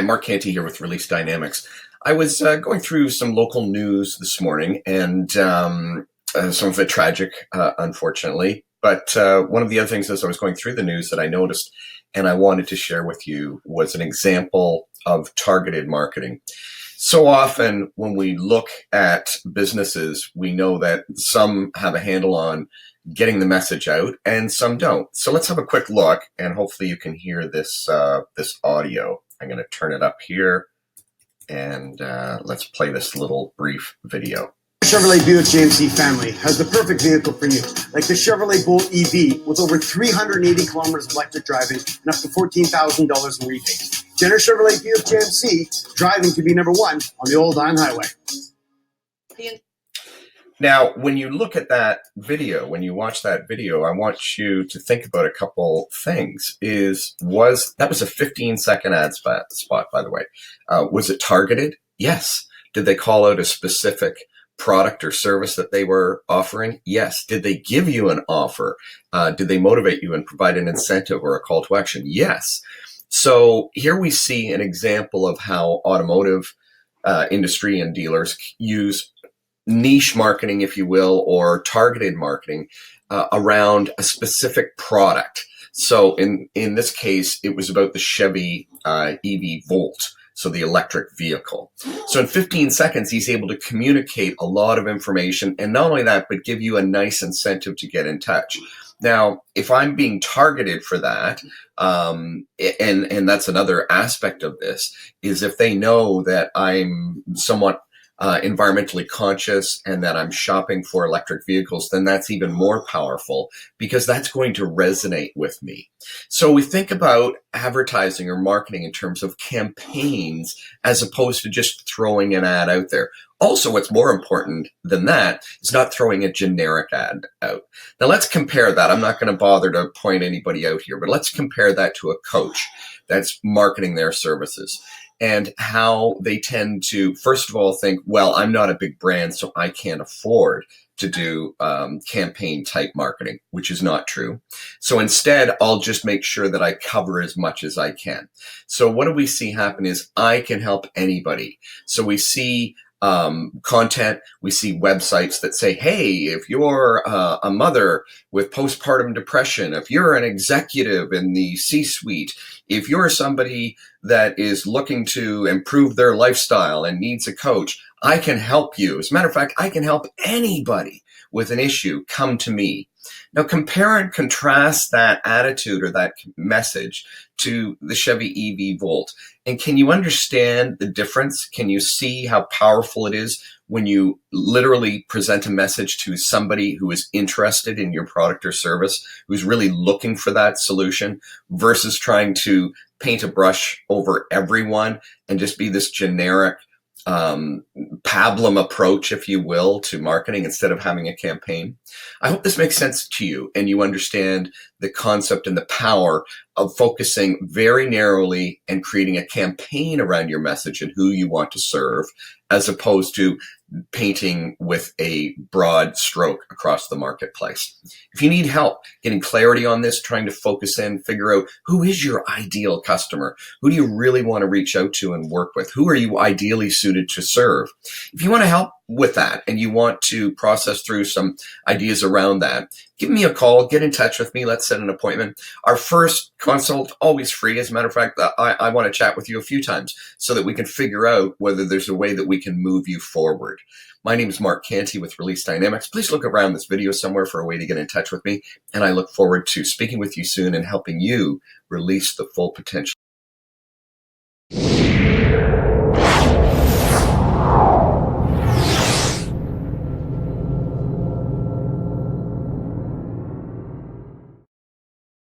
Hi, Mark Kanty here with Release Dynamics. I was going through some local news this morning, and some of it tragic, unfortunately. But one of the other things as I was going through the news that I noticed and I wanted to share with you was an example of targeted marketing. So often when we look at businesses, we know that some have a handle on getting the message out and some don't. So let's have a quick look, and hopefully you can hear this audio. I'm going to turn it up here, and let's play this little brief video. Chevrolet Buick GMC family has the perfect vehicle for you, like the Chevrolet Bolt EV with over 380 kilometers of electric driving and up to $14,000 in rebates. Jenner Chevrolet Buick GMC, driving to be number one on the old Iron Highway. Now, when you look at that video, when you watch that video, I want you to think about a couple things. That was a 15-second ad spot, by the way. Was it targeted? Yes. Did they call out a specific product or service that they were offering? Yes. Did they give you an offer? Did they motivate you and provide an incentive or a call to action? Yes. So here we see an example of how automotive industry and dealers use niche marketing, if you will, or targeted marketing around a specific product. So in this case, it was about the Chevy EV Volt, so the electric vehicle. So in 15 seconds, he's able to communicate a lot of information, and not only that, but give you a nice incentive to get in touch. Now, if I'm being targeted for that, and that's another aspect of this, is if they know that I'm somewhat environmentally conscious and that I'm shopping for electric vehicles, then that's even more powerful because that's going to resonate with me. So we think about advertising or marketing in terms of campaigns as opposed to just throwing an ad out there. Also, what's more important than that is not throwing a generic ad out. Now let's compare that. I'm not going to bother to point anybody out here, but let's compare that to a coach that's marketing their services, and how they tend to, first of all, think, well, I'm not a big brand, so I can't afford to do campaign type marketing, which is not true. So instead, I'll just make sure that I cover as much as I can. So what do we see happen is I can help anybody. So we see content, we see websites that say, hey, if you're a mother with postpartum depression, if you're an executive in the C-suite, if you're somebody that is looking to improve their lifestyle and needs a coach, I can help you. As a matter of fact, I can help anybody with an issue. Come to me. Now compare and contrast that attitude or that message to the Chevy EV Volt. And can you understand the difference? Can you see how powerful it is when you literally present a message to somebody who is interested in your product or service, who's really looking for that solution, versus trying to paint a brush over everyone and just be this generic pablum approach, if you will, to marketing instead of having a campaign? I hope this makes sense to you and you understand the concept and the power of focusing very narrowly and creating a campaign around your message and who you want to serve, as opposed to painting with a broad stroke across the marketplace. If you need help getting clarity on this, trying to focus in, figure out who is your ideal customer, who do you really want to reach out to and work with, who are you ideally suited to serve? If you want to help with that and you want to process through some ideas around that, give me a call, get in touch with me, let's set an appointment. Our first consult, always free. As a matter of fact, I want to chat with you a few times so that we can figure out whether there's a way that we can move you forward. My name is Mark Kanty with Release Dynamics. Please look around this video somewhere for a way to get in touch with me, and I look forward to speaking with you soon and helping you release the full potential